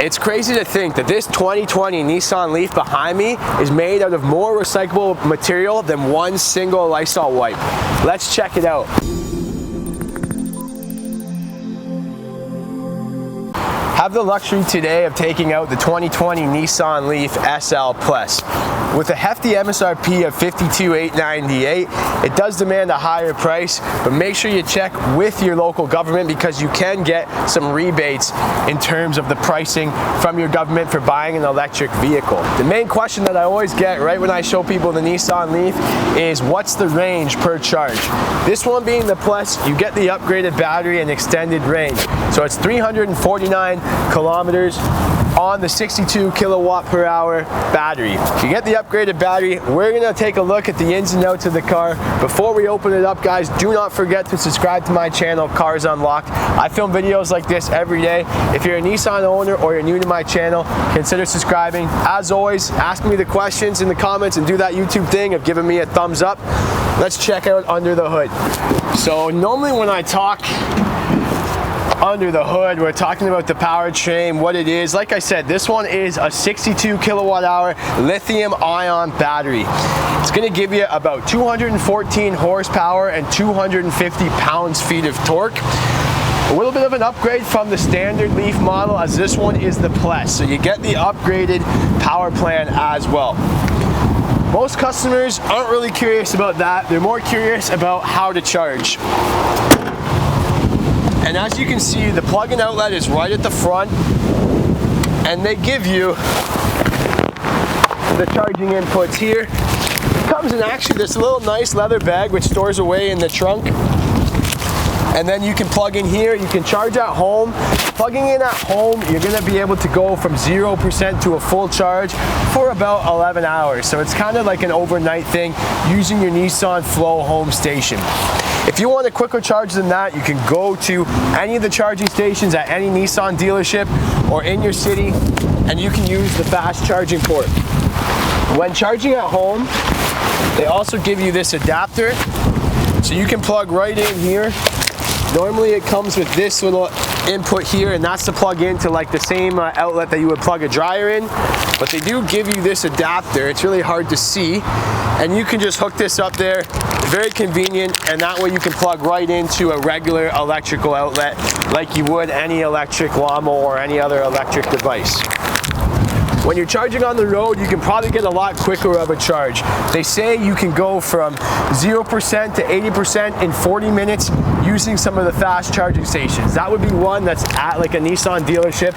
It's crazy to think that this 2020 Nissan Leaf behind me is made out of more recyclable material than one single Lysol wipe. Let's check it out. Have the luxury today of taking out the 2020 Nissan Leaf SL Plus. With a hefty MSRP of $52,898, it does demand a higher price, but make sure you check with your local government because you can get some rebates in terms of the pricing from your government for buying an electric vehicle. The main question that I always get right when I show people the Nissan Leaf is what's the range per charge? This one being the Plus, you get the upgraded battery and extended range. So it's 349 kilometers on the 62 kilowatt per hour battery. If you get the upgraded battery, we're gonna take a look at the ins and outs of the car. Before we open it up, guys, do not forget to subscribe to my channel, Cars Unlocked. I film videos like this every day. If you're a Nissan owner or you're new to my channel, consider subscribing. As always, ask me the questions in the comments and do that YouTube thing of giving me a thumbs up. Let's check out under the hood. So normally when I talk under the hood, we're talking about the powertrain, what it is. Like I said, this one is a 62 kilowatt hour lithium-ion battery. It's going to give you about 214 horsepower and 250 pounds-feet of torque. A little bit of an upgrade from the standard Leaf model, as this one is the Plus, so you get the upgraded power plan as well. Most customers aren't really curious about that. They're more curious about how to charge. And as you can see, the plug-in outlet is right at the front, and they give you the charging inputs here. It comes in actually this little nice leather bag which stores away in the trunk. And then you can plug in here, you can charge at home. Plugging in at home, you're gonna be able to go from 0% to a full charge for about 11 hours. So it's kind of like an overnight thing using your Nissan Flow home station. If you want a quicker charge than that, you can go to any of the charging stations at any Nissan dealership or in your city, and you can use the fast charging port. When charging at home, they also give you this adapter, so you can plug right in here. Normally it comes with this little input here, and that's to plug into like the same outlet that you would plug a dryer in, but they do give you this adapter. It's really hard to see, and you can just hook this up there. Very convenient, and that way you can plug right into a regular electrical outlet like you would any electric lawnmower or any other electric device. When you're charging on the road, you can probably get a lot quicker of a charge. They say you can go from 0% to 80% in 40 minutes using some of the fast charging stations. That would be one that's at like a Nissan dealership.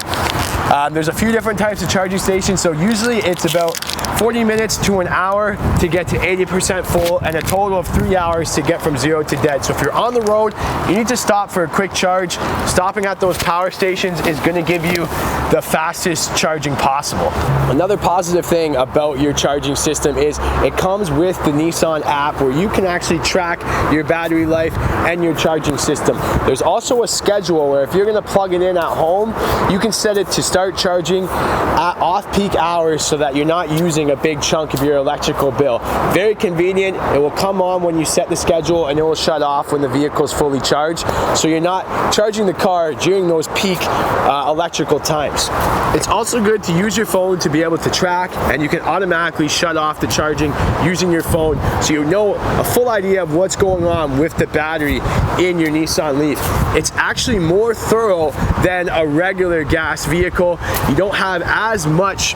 There's a few different types of charging stations, so usually it's about 40 minutes to an hour to get to 80% full, and a total of 3 hours to get from 0 to dead. So if you're on the road, you need to stop for a quick charge. Stopping at those power stations is going to give you the fastest charging possible. Another positive thing about your charging system is it comes with the Nissan app where you can actually track your battery life and your charging system. There's also a schedule where if you're going to plug it in at home, you can set it to start charging at off-peak hours so that you're not using a big chunk of your electrical bill. Very convenient. It will come on when you set the schedule, and it will shut off when the vehicle is fully charged, so you're not charging the car during those peak electrical times. It's also good to use your phone to be able to track, and you can automatically shut off the charging using your phone, so you know a full idea of what's going on with the battery in your Nissan Leaf. It's actually more thorough than a regular gas vehicle. You don't have as much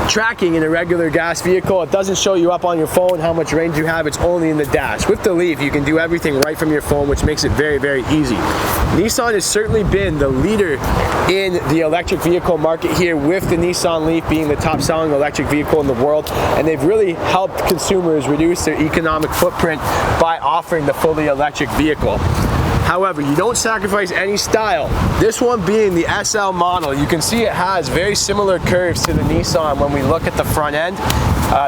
tracking in a regular gas vehicle. It doesn't show you up on your phone how much range you have. It's only in the dash. With the Leaf, you can do everything right from your phone, which makes it very, very easy. Nissan has certainly been the leader in the electric vehicle market here, with the Nissan Leaf being the top selling electric vehicle in the world, and they've really helped consumers reduce their economic footprint by offering the fully electric vehicle. However, you don't sacrifice any style. This one being the SL model, you can see it has very similar curves to the Nissan when we look at the front end.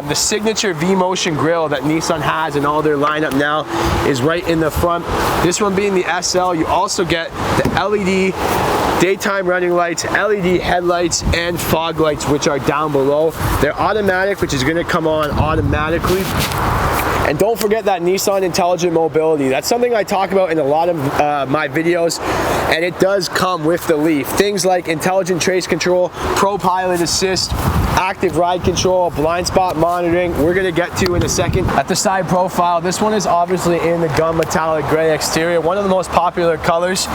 The signature V-Motion grille that Nissan has in all their lineup now is right in the front. This one being the SL, you also get the LED daytime running lights, LED headlights, and fog lights, which are down below. They're automatic, which is going to come on automatically. And don't forget that Nissan Intelligent Mobility. That's something I talk about in a lot of my videos, and it does come with the Leaf. Things like intelligent trace control, pro pilot assist, active ride control, blind spot monitoring, we're gonna get to in a second. At the side profile, this one is obviously in the gun metallic gray exterior, one of the most popular colors.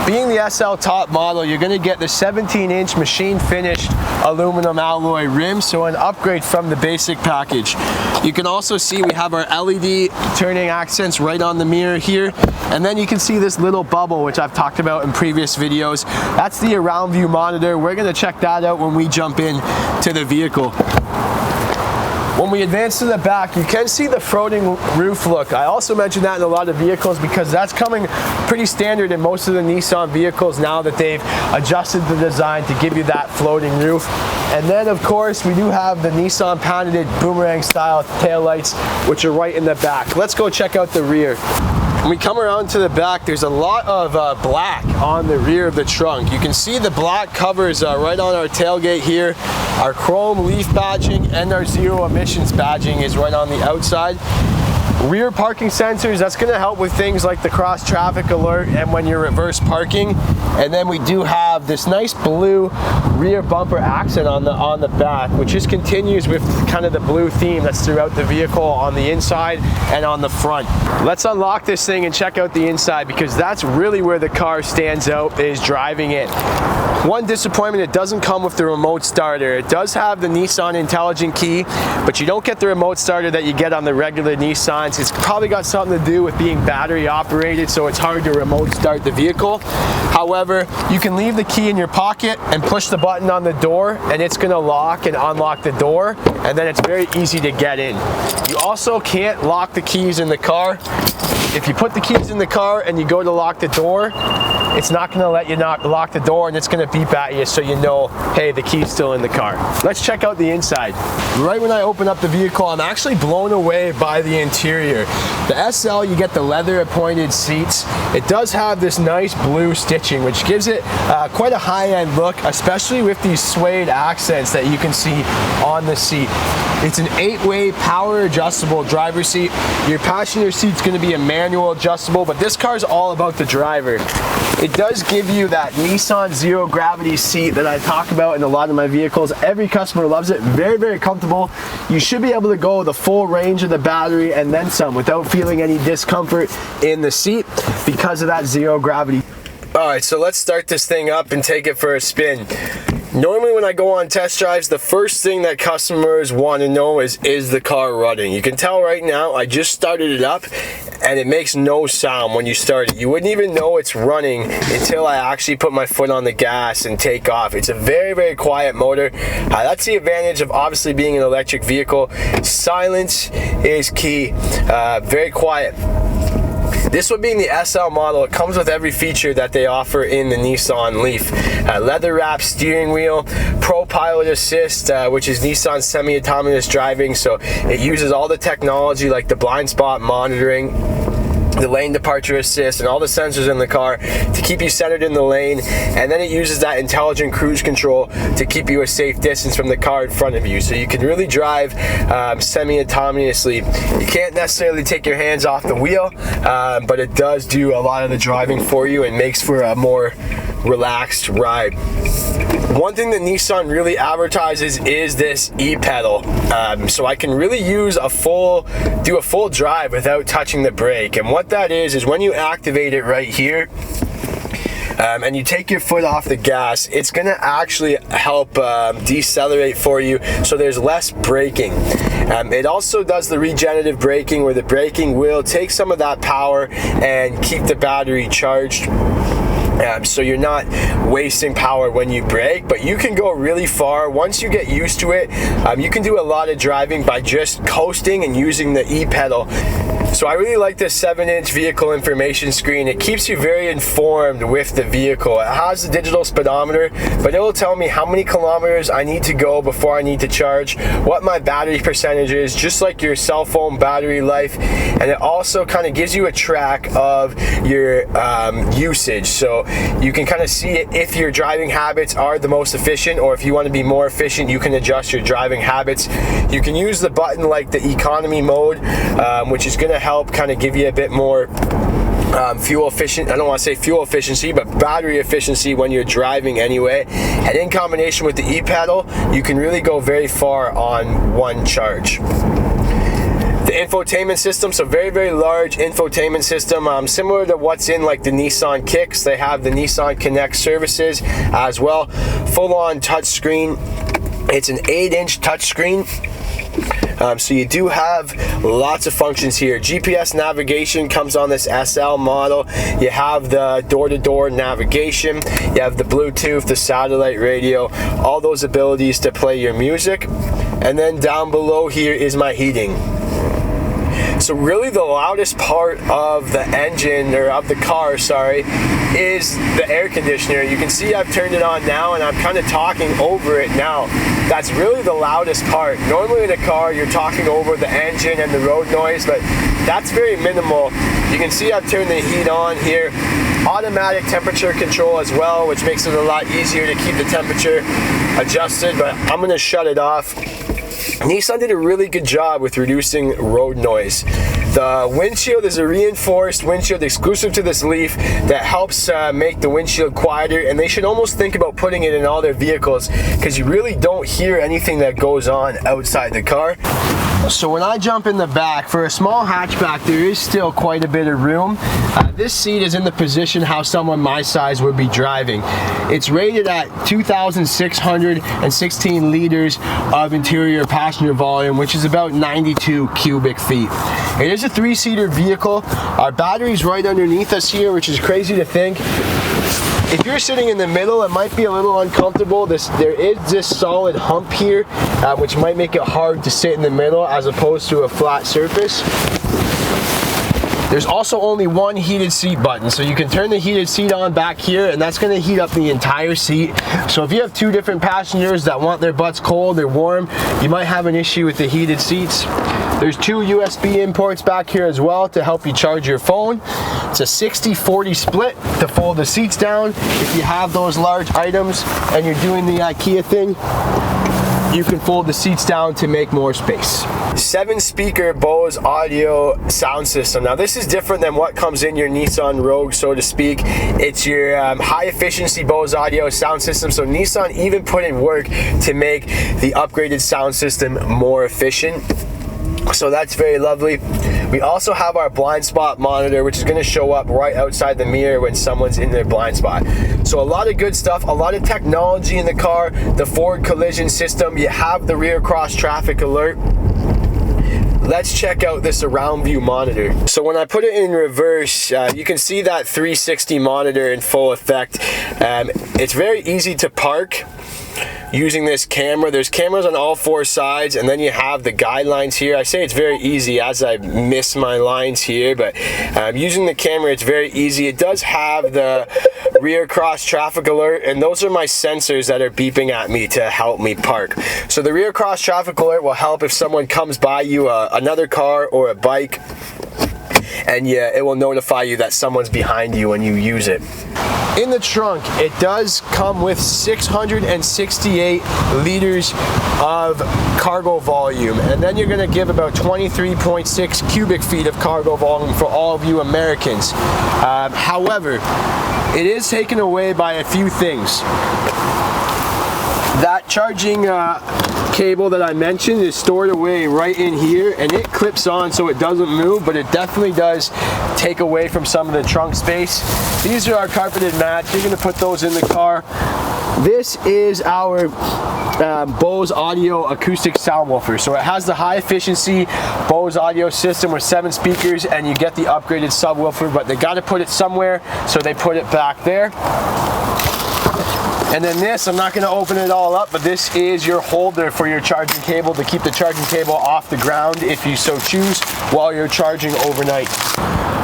Being the SL top model, you're gonna get the 17-inch machine finished aluminum alloy rims, so an upgrade from the basic package. You can also see we have our LED turning accents right on the mirror here, and then you can see this little bubble which I've talked about in previous videos. That's the around view monitor. We're gonna check that out when we jump in to the vehicle. When we advance to the back, you can see the floating roof look. I also mentioned that in a lot of vehicles because that's coming pretty standard in most of the Nissan vehicles now that they've adjusted the design to give you that floating roof. And then of course we do have the Nissan patented boomerang style taillights, which are right in the back. Let's go check out the rear. When we come around to the back, there's a lot of black on the rear of the trunk. You can see the black covers right on our tailgate here. Our chrome leaf badging and our zero emissions badging is right on the outside. Rear parking sensors, that's going to help with things like the cross traffic alert and when you're reverse parking. And then we do have this nice blue rear bumper accent on the back, which just continues with kind of the blue theme that's throughout the vehicle on the inside and on the front. Let's unlock this thing and check out the inside, because that's really where the car stands out, is driving it. One disappointment, it doesn't come with the remote starter. It does have the Nissan Intelligent Key, but you don't get the remote starter that you get on the regular Nissans. It's probably got something to do with being battery operated, so it's hard to remote start the vehicle. However, you can leave the key in your pocket and push the button on the door, and it's gonna lock and unlock the door, and then it's very easy to get in. You also can't lock the keys in the car. If you put the keys in the car and you go to lock the door, it's not going to let you lock the door, and it's going to beep at you so you know, hey, the key's still in the car. Let's check out the inside. Right when I open up the vehicle, I'm actually blown away by the interior. The SL, you get the leather appointed seats. It does have this nice blue stitching, which gives it quite a high-end look, especially with these suede accents that you can see on the seat. It's an 8-way power adjustable driver's seat. Your passenger seat's going to be a manual adjustable, but this car's all about the driver. It does give you that Nissan zero gravity seat that I talk about in a lot of my vehicles. Every customer loves it. Very, very comfortable. You should be able to go the full range of the battery and then some without feeling any discomfort in the seat because of that zero gravity. All right, so let's start this thing up and take it for a spin. Normally when I go on test drives, the first thing that customers want to know is the car running? You can tell right now, I just started it up and it makes no sound when you start it. You wouldn't even know it's running until I actually put my foot on the gas and take off. It's a very, very quiet motor. That's the advantage of obviously being an electric vehicle. Silence is key. Very quiet. This one being the SL model, it comes with every feature that they offer in the Nissan Leaf. Leather wrapped steering wheel, Pro Pilot Assist, which is Nissan semi-autonomous driving, so it uses all the technology like the blind spot monitoring, the lane departure assist, and all the sensors in the car to keep you centered in the lane. And then it uses that intelligent cruise control to keep you a safe distance from the car in front of you, so you can really drive semi-autonomously. You can't necessarily take your hands off the wheel, but it does do a lot of the driving for you and makes for a more relaxed ride. One thing that Nissan really advertises is this e-pedal, so I can really use do a full drive without touching the brake. And what that is when you activate it right here, and you take your foot off the gas, it's going to actually help decelerate for you, so there's less braking. It also does the regenerative braking, where the braking will take some of that power and keep the battery charged. So you're not wasting power when you brake, but you can go really far. Once you get used to it, you can do a lot of driving by just coasting and using the e-pedal. So I really like this 7-inch vehicle information screen. It keeps you very informed with the vehicle. It has the digital speedometer, but it will tell me how many kilometers I need to go before I need to charge, what my battery percentage is, just like your cell phone battery life. And it also kind of gives you a track of your usage, so you can kind of see if your driving habits are the most efficient, or if you want to be more efficient, you can adjust your driving habits. You can use the button like the economy mode, which is going to help kind of give you a bit more fuel efficient, I don't want to say fuel efficiency, but battery efficiency when you're driving anyway. And in combination with the e-pedal, you can really go very far on one charge. The infotainment system, so very, very large infotainment system, similar to what's in like the Nissan Kicks. They have the Nissan Connect services as well. Full-on touchscreen. It's an 8-inch touchscreen. So you do have lots of functions here. GPS navigation comes on this SL model. You have the door-to-door navigation. You have the Bluetooth, the satellite radio, all those abilities to play your music. And then down below here is my heating. So really the loudest part of the engine, or of the car, sorry, is the air conditioner. You can see I've turned it on now and I'm kind of talking over it now. That's really the loudest part. Normally in a car you're talking over the engine and the road noise, but that's very minimal. You can see I've turned the heat on here. Automatic temperature control as well, which makes it a lot easier to keep the temperature adjusted, but I'm going to shut it off. Nissan did a really good job with reducing road noise. The windshield is a reinforced windshield exclusive to this Leaf that helps make the windshield quieter, and they should almost think about putting it in all their vehicles because you really don't hear anything that goes on outside the car. So when I jump in the back, for a small hatchback, there is still quite a bit of room. This seat is in the position how someone my size would be driving. It's rated at 2,616 liters of interior passenger volume, which is about 92 cubic feet. It is a 3-seater vehicle. Our battery's right underneath us here, which is crazy to think. If you're sitting in the middle, it might be a little uncomfortable. There is this solid hump here, which might make it hard to sit in the middle as opposed to a flat surface. There's also only one heated seat button, so you can turn the heated seat on back here, and that's going to heat up the entire seat. So if you have two different passengers that want their butts cold or warm, you might have an issue with the heated seats. There's two USB imports back here as well to help you charge your phone. It's a 60-40 split to fold the seats down. If you have those large items and you're doing the IKEA thing, you can fold the seats down to make more space. 7-speaker Bose audio sound system. Now this is different than what comes in your Nissan Rogue, so to speak. It's your high efficiency Bose audio sound system. So Nissan even put in work to make the upgraded sound system more efficient. So that's very lovely. We also have our blind spot monitor, which is going to show up right outside the mirror when someone's in their blind spot. So a lot of good stuff, a lot of technology in the car. The forward collision system, you have the rear cross traffic alert. Let's check out this around view monitor. So when I put it in reverse, you can see that 360 monitor in full effect. It's very easy to park using this camera. There's cameras on all 4 sides, and then you have the guidelines here. I say it's very easy as I miss my lines here, but using the camera, it's very easy. It does have the rear cross traffic alert, and those are my sensors that are beeping at me to help me park. So the rear cross traffic alert will help if someone comes by you, another car or a bike, and yeah, it will notify you that someone's behind you when you use it. In the trunk, it does come with 668 liters of cargo volume, and then you're going to give about 23.6 cubic feet of cargo volume for all of you Americans. However, it is taken away by a few things. That charging cable that I mentioned is stored away right in here, and it clips on so it doesn't move, but it definitely does take away from some of the trunk space. These are our carpeted mats. You're going to put those in the car. This is our Bose audio acoustic sound woofer. So it has the high efficiency Bose audio system with 7 speakers, and you get the upgraded subwoofer, but they got to put it somewhere, so they put it back there. And then this, I'm not going to open it all up, but this is your holder for your charging cable to keep the charging cable off the ground if you so choose while you're charging overnight.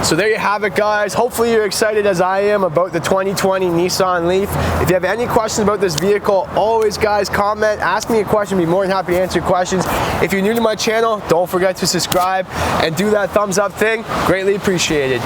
So there you have it, guys. Hopefully you're excited as I am about the 2020 Nissan Leaf. If you have any questions about this vehicle, always, guys, comment, ask me a question. I'd be more than happy to answer your questions. If you're new to my channel, don't forget to subscribe and do that thumbs up thing. Greatly appreciated.